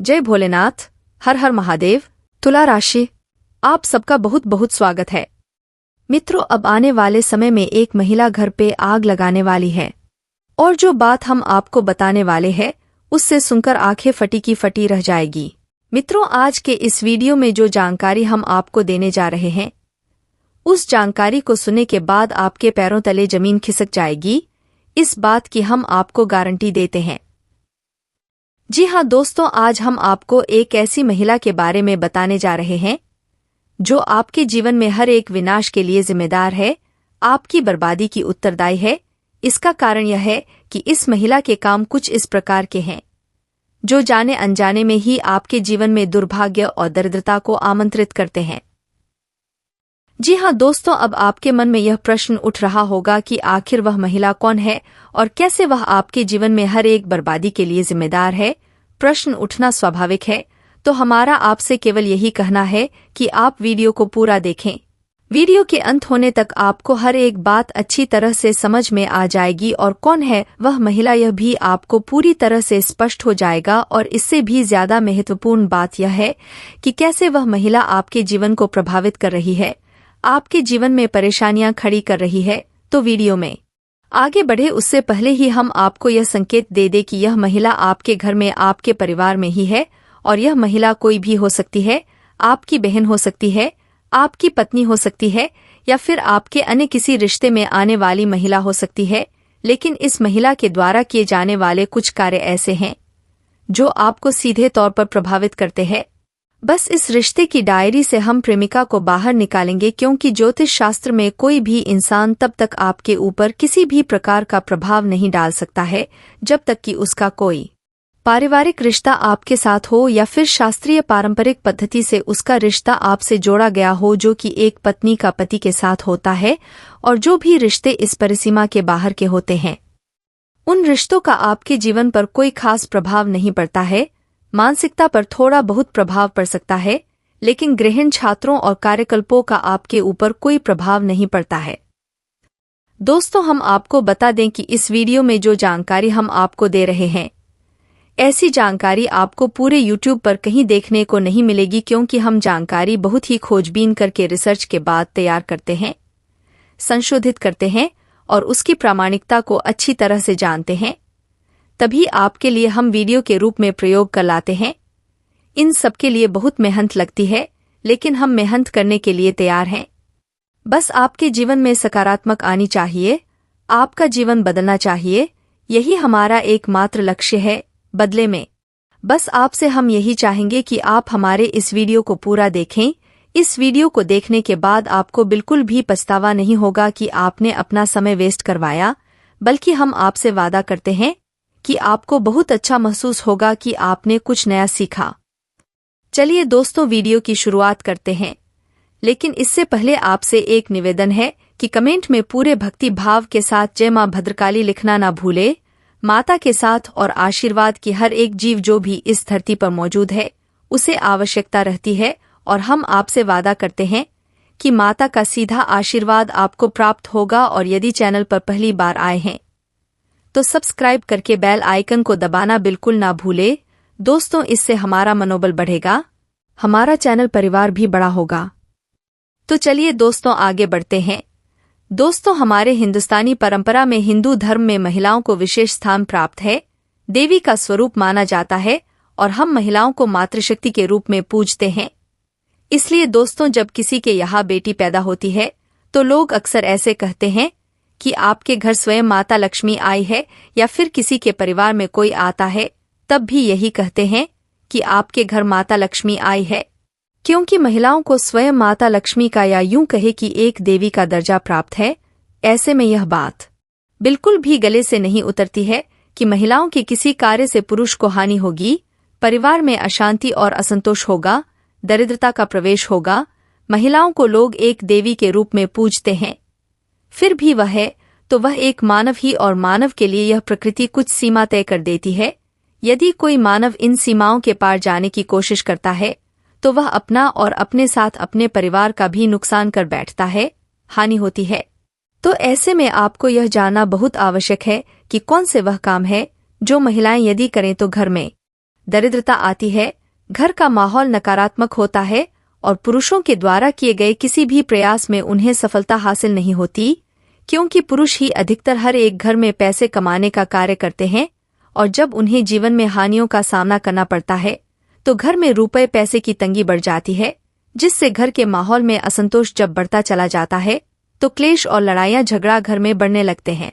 जय भोलेनाथ। हर हर महादेव। तुला राशि, आप सबका बहुत बहुत स्वागत है। मित्रों, अब आने वाले समय में एक महिला घर पे आग लगाने वाली है और जो बात हम आपको बताने वाले हैं उससे सुनकर आंखें फटी की फटी रह जाएगी। मित्रों, आज के इस वीडियो में जो जानकारी हम आपको देने जा रहे हैं उस जानकारी को सुनने के बाद आपके पैरों तले जमीन खिसक जाएगी, इस बात की हम आपको गारंटी देते हैं। जी हाँ दोस्तों, आज हम आपको एक ऐसी महिला के बारे में बताने जा रहे हैं जो आपके जीवन में हर एक विनाश के लिए जिम्मेदार है, आपकी बर्बादी की उत्तरदायी है। इसका कारण यह है कि इस महिला के काम कुछ इस प्रकार के हैं जो जाने अनजाने में ही आपके जीवन में दुर्भाग्य और दरिद्रता को आमंत्रित करते हैं। जी हाँ दोस्तों, अब आपके मन में यह प्रश्न उठ रहा होगा कि आखिर वह महिला कौन है और कैसे वह आपके जीवन में हर एक बर्बादी के लिए जिम्मेदार है। प्रश्न उठना स्वाभाविक है, तो हमारा आपसे केवल यही कहना है कि आप वीडियो को पूरा देखें। वीडियो के अंत होने तक आपको हर एक बात अच्छी तरह से समझ में आ जाएगी और कौन है वह महिला यह भी आपको पूरी तरह से स्पष्ट हो जाएगा। और इससे भी ज्यादा महत्वपूर्ण बात यह है कि कैसे वह महिला आपके जीवन को प्रभावित कर रही है, आपके जीवन में परेशानियां खड़ी कर रही है। तो वीडियो में आगे बढ़े उससे पहले ही हम आपको यह संकेत दे दें कि यह महिला आपके घर में, आपके परिवार में ही है और यह महिला कोई भी हो सकती है। आपकी बहन हो सकती है, आपकी पत्नी हो सकती है या फिर आपके अन्य किसी रिश्ते में आने वाली महिला हो सकती है। लेकिन इस महिला के द्वारा किए जाने वाले कुछ कार्य ऐसे हैं जो आपको सीधे तौर पर प्रभावित करते हैं। बस इस रिश्ते की डायरी से हम प्रेमिका को बाहर निकालेंगे, क्योंकि ज्योतिष शास्त्र में कोई भी इंसान तब तक आपके ऊपर किसी भी प्रकार का प्रभाव नहीं डाल सकता है जब तक कि उसका कोई पारिवारिक रिश्ता आपके साथ हो या फिर शास्त्रीय पारंपरिक पद्धति से उसका रिश्ता आपसे जोड़ा गया हो, जो कि एक पत्नी का पति के साथ होता है। और जो भी रिश्ते इस परिसीमा के बाहर के होते हैं उन रिश्तों का आपके जीवन पर कोई खास प्रभाव नहीं पड़ता है। मानसिकता पर थोड़ा बहुत प्रभाव पड़ सकता है, लेकिन गृहिणी छात्रों और कार्यकल्पों का आपके ऊपर कोई प्रभाव नहीं पड़ता है। दोस्तों, हम आपको बता दें कि इस वीडियो में जो जानकारी हम आपको दे रहे हैं ऐसी जानकारी आपको पूरे YouTube पर कहीं देखने को नहीं मिलेगी, क्योंकि हम जानकारी बहुत ही खोजबीन करके रिसर्च के बाद तैयार करते हैं, संशोधित करते हैं और उसकी प्रामाणिकता को अच्छी तरह से जानते हैं, तभी आपके लिए हम वीडियो के रूप में प्रयोग कर लाते हैं। इन सब के लिए बहुत मेहनत लगती है, लेकिन हम मेहनत करने के लिए तैयार हैं। बस आपके जीवन में सकारात्मक आनी चाहिए, आपका जीवन बदलना चाहिए, यही हमारा एकमात्र लक्ष्य है। बदले में बस आपसे हम यही चाहेंगे कि आप हमारे इस वीडियो को पूरा देखें। इस वीडियो को देखने के बाद आपको बिल्कुल भी पछतावा नहीं होगा कि आपने अपना समय वेस्ट करवाया, बल्कि हम आपसे वादा करते हैं कि आपको बहुत अच्छा महसूस होगा कि आपने कुछ नया सीखा। चलिए दोस्तों, वीडियो की शुरुआत करते हैं, लेकिन इससे पहले आपसे एक निवेदन है कि कमेंट में पूरे भक्ति भाव के साथ जय मां भद्रकाली लिखना ना भूले। माता के साथ और आशीर्वाद की हर एक जीव जो भी इस धरती पर मौजूद है उसे आवश्यकता रहती है, और हम आपसे वादा करते हैं कि माता का सीधा आशीर्वाद आपको प्राप्त होगा। और यदि चैनल पर पहली बार आए हैं तो सब्सक्राइब करके बेल आइकन को दबाना बिल्कुल ना भूले। दोस्तों, इससे हमारा मनोबल बढ़ेगा, हमारा चैनल परिवार भी बड़ा होगा। तो चलिए दोस्तों, आगे बढ़ते हैं। दोस्तों, हमारे हिंदुस्तानी परंपरा में हिंदू धर्म में महिलाओं को विशेष स्थान प्राप्त है, देवी का स्वरूप माना जाता है और हम महिलाओं को मातृशक्ति के रूप में पूजते हैं। इसलिए दोस्तों, जब किसी के यहाँ बेटी पैदा होती है तो लोग अक्सर ऐसे कहते हैं कि आपके घर स्वयं माता लक्ष्मी आई है, या फिर किसी के परिवार में कोई आता है तब भी यही कहते हैं कि आपके घर माता लक्ष्मी आई है, क्योंकि महिलाओं को स्वयं माता लक्ष्मी का या यूं कहे कि एक देवी का दर्जा प्राप्त है। ऐसे में यह बात बिल्कुल भी गले से नहीं उतरती है कि महिलाओं के किसी कार्य से पुरुष को हानि होगी, परिवार में अशांति और असंतोष होगा, दरिद्रता का प्रवेश होगा। महिलाओं को लोग एक देवी के रूप में पूजते हैं, फिर भी वह है तो वह एक मानव ही, और मानव के लिए यह प्रकृति कुछ सीमा तय कर देती है। यदि कोई मानव इन सीमाओं के पार जाने की कोशिश करता है तो वह अपना और अपने साथ अपने परिवार का भी नुकसान कर बैठता है, हानि होती है। तो ऐसे में आपको यह जानना बहुत आवश्यक है कि कौन से वह काम है जो महिलाएं यदि करें तो घर में दरिद्रता आती है, घर का माहौल नकारात्मक होता है और पुरुषों के द्वारा किए गए किसी भी प्रयास में उन्हें सफलता हासिल नहीं होती, क्योंकि पुरुष ही अधिकतर हर एक घर में पैसे कमाने का कार्य करते हैं और जब उन्हें जीवन में हानियों का सामना करना पड़ता है तो घर में रुपए पैसे की तंगी बढ़ जाती है, जिससे घर के माहौल में असंतोष जब बढ़ता चला जाता है तो क्लेश और लड़ाइयां झगड़ा घर में बढ़ने लगते हैं।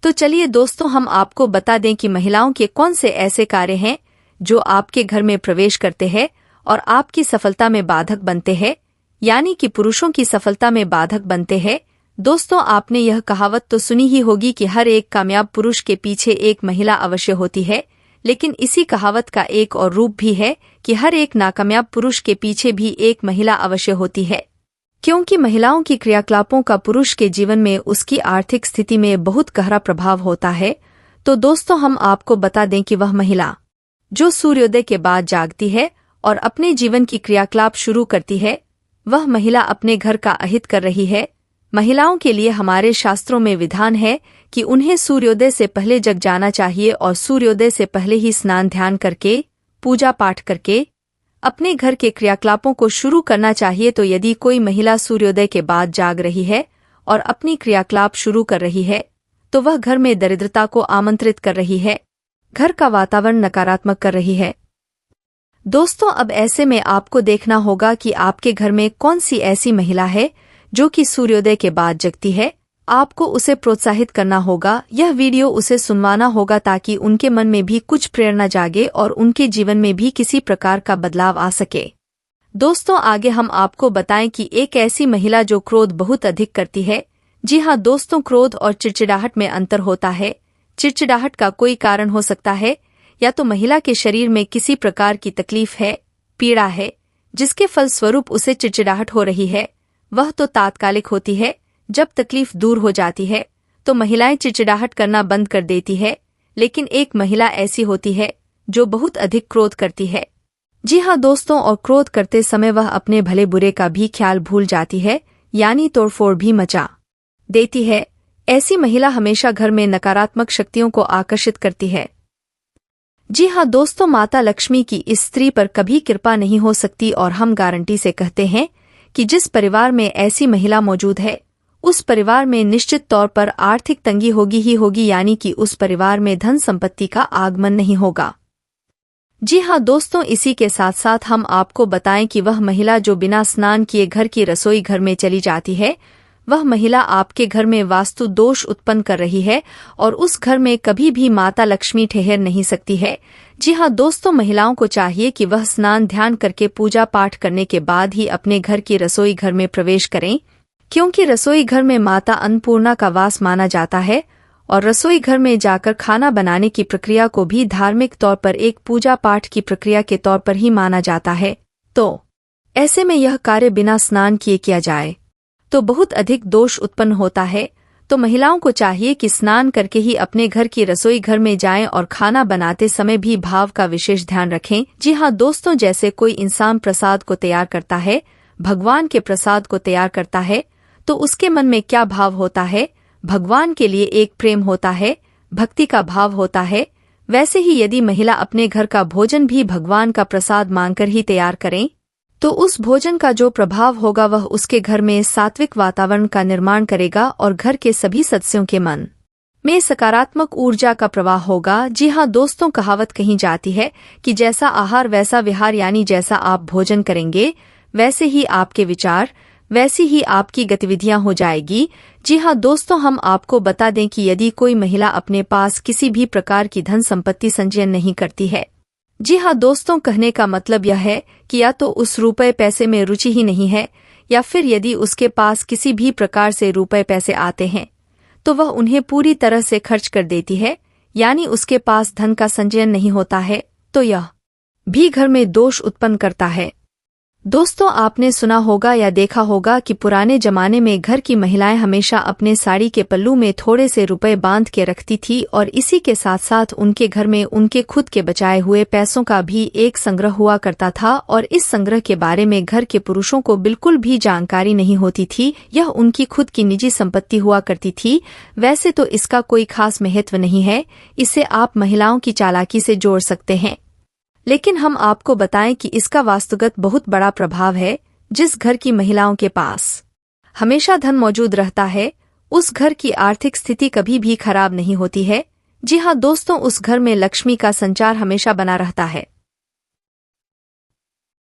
तो चलिए दोस्तों, हम आपको बता दें कि महिलाओं के कौन से ऐसे कार्य हैं जो आपके घर में प्रवेश करते हैं और आपकी सफलता में बाधक बनते हैं, यानी कि पुरुषों की सफलता में बाधक बनते हैं। दोस्तों, आपने यह कहावत तो सुनी ही होगी कि हर एक कामयाब पुरुष के पीछे एक महिला अवश्य होती है, लेकिन इसी कहावत का एक और रूप भी है कि हर एक नाकामयाब पुरुष के पीछे भी एक महिला अवश्य होती है, क्योंकि महिलाओं की क्रियाकलापों का पुरुष के जीवन में उसकी आर्थिक स्थिति में बहुत गहरा प्रभाव होता है। तो दोस्तों, हम आपको बता दें कि वह महिला जो सूर्योदय के बाद जागती है और अपने जीवन की क्रियाकलाप शुरू करती है, वह महिला अपने घर का अहित कर रही है। महिलाओं के लिए हमारे शास्त्रों में विधान है कि उन्हें सूर्योदय से पहले जग जाना चाहिए और सूर्योदय से पहले ही स्नान ध्यान करके, पूजा पाठ करके अपने घर के क्रियाकलापों को शुरू करना चाहिए। तो यदि कोई महिला सूर्योदय के बाद जाग रही है और अपनी क्रियाकलाप शुरू कर रही है तो वह घर में दरिद्रता को आमंत्रित कर रही है, घर का वातावरण नकारात्मक कर रही है। दोस्तों, अब ऐसे में आपको देखना होगा कि आपके घर में कौन सी ऐसी महिला है जो कि सूर्योदय के बाद जगती है। आपको उसे प्रोत्साहित करना होगा, यह वीडियो उसे सुनवाना होगा ताकि उनके मन में भी कुछ प्रेरणा जागे और उनके जीवन में भी किसी प्रकार का बदलाव आ सके। दोस्तों, आगे हम आपको बताएं कि एक ऐसी महिला जो क्रोध बहुत अधिक करती है। जी हाँ दोस्तों, क्रोध और चिड़चिड़ाहट में अंतर होता है। चिड़चिड़ाहट का कोई कारण हो सकता है, या तो महिला के शरीर में किसी प्रकार की तकलीफ है, पीड़ा है, जिसके फलस्वरूप उसे चिड़चिड़ाहट हो रही है। वह तो तात्कालिक होती है, जब तकलीफ दूर हो जाती है तो महिलाएं चिड़चिड़ाहट करना बंद कर देती है। लेकिन एक महिला ऐसी होती है जो बहुत अधिक क्रोध करती है। जी हाँ दोस्तों, और क्रोध करते समय वह अपने भले बुरे का भी ख्याल भूल जाती है, यानी तोड़फोड़ भी मचा देती है। ऐसी महिला हमेशा घर में नकारात्मक शक्तियों को आकर्षित करती है। जी हाँ दोस्तों, माता लक्ष्मी की इस स्त्री पर कभी कृपा नहीं हो सकती और हम गारंटी से कहते हैं कि जिस परिवार में ऐसी महिला मौजूद है उस परिवार में निश्चित तौर पर आर्थिक तंगी होगी ही होगी, यानी कि उस परिवार में धन संपत्ति का आगमन नहीं होगा। जी हाँ दोस्तों, इसी के साथ साथ हम आपको बताएं कि वह महिला जो बिना स्नान किए घर की रसोई घर में चली जाती है, वह महिला आपके घर में वास्तु दोष उत्पन्न कर रही है और उस घर में कभी भी माता लक्ष्मी ठहर नहीं सकती है। जी हाँ दोस्तों, महिलाओं को चाहिए कि वह स्नान ध्यान करके पूजा पाठ करने के बाद ही अपने घर की रसोई घर में प्रवेश करें, क्योंकि रसोई घर में माता अन्नपूर्णा का वास माना जाता है और रसोई घर में जाकर खाना बनाने की प्रक्रिया को भी धार्मिक तौर पर एक पूजा पाठ की प्रक्रिया के तौर पर ही माना जाता है। तो ऐसे में यह कार्य बिना स्नान किए किया जाए तो बहुत अधिक दोष उत्पन्न होता है। तो महिलाओं को चाहिए कि स्नान करके ही अपने घर की रसोई घर में जाएं और खाना बनाते समय भी भाव का विशेष ध्यान रखें। जी हाँ दोस्तों, जैसे कोई इंसान प्रसाद को तैयार करता है, भगवान के प्रसाद को तैयार करता है, तो उसके मन में क्या भाव होता है? भगवान के लिए एक प्रेम होता है, भक्ति का भाव होता है। वैसे ही यदि महिला अपने घर का भोजन भी भगवान का प्रसाद मांगकर ही तैयार करें तो उस भोजन का जो प्रभाव होगा वह उसके घर में सात्विक वातावरण का निर्माण करेगा और घर के सभी सदस्यों के मन में सकारात्मक ऊर्जा का प्रवाह होगा। जी हाँ दोस्तों, कहावत कही जाती है कि जैसा आहार वैसा विहार, यानी जैसा आप भोजन करेंगे वैसे ही आपके विचार, वैसी ही आपकी गतिविधियां हो जाएगी। जी हाँ दोस्तों, हम आपको बता दें कि यदि कोई महिला अपने पास किसी भी प्रकार की धन संपत्ति संचयन नहीं करती है, जी हाँ दोस्तों, कहने का मतलब यह है कि या तो उस रुपए पैसे में रुचि ही नहीं है, या फिर यदि उसके पास किसी भी प्रकार से रुपए पैसे आते हैं तो वह उन्हें पूरी तरह से खर्च कर देती है, यानी उसके पास धन का संचयन नहीं होता है। तो यह भी घर में दोष उत्पन्न करता है। दोस्तों, आपने सुना होगा या देखा होगा कि पुराने जमाने में घर की महिलाएं हमेशा अपने साड़ी के पल्लू में थोड़े से रुपए बांध के रखती थी और इसी के साथ साथ उनके घर में उनके खुद के बचाए हुए पैसों का भी एक संग्रह हुआ करता था और इस संग्रह के बारे में घर के पुरुषों को बिल्कुल भी जानकारी नहीं होती थी। यह उनकी खुद की निजी संपत्ति हुआ करती थी। वैसे तो इसका कोई खास महत्व नहीं है, इसे आप महिलाओं की चालाकी से जोड़ सकते हैं, लेकिन हम आपको बताएं कि इसका वास्तुगत बहुत बड़ा प्रभाव है। जिस घर की महिलाओं के पास हमेशा धन मौजूद रहता है, उस घर की आर्थिक स्थिति कभी भी खराब नहीं होती है। जी हाँ दोस्तों, उस घर में लक्ष्मी का संचार हमेशा बना रहता है।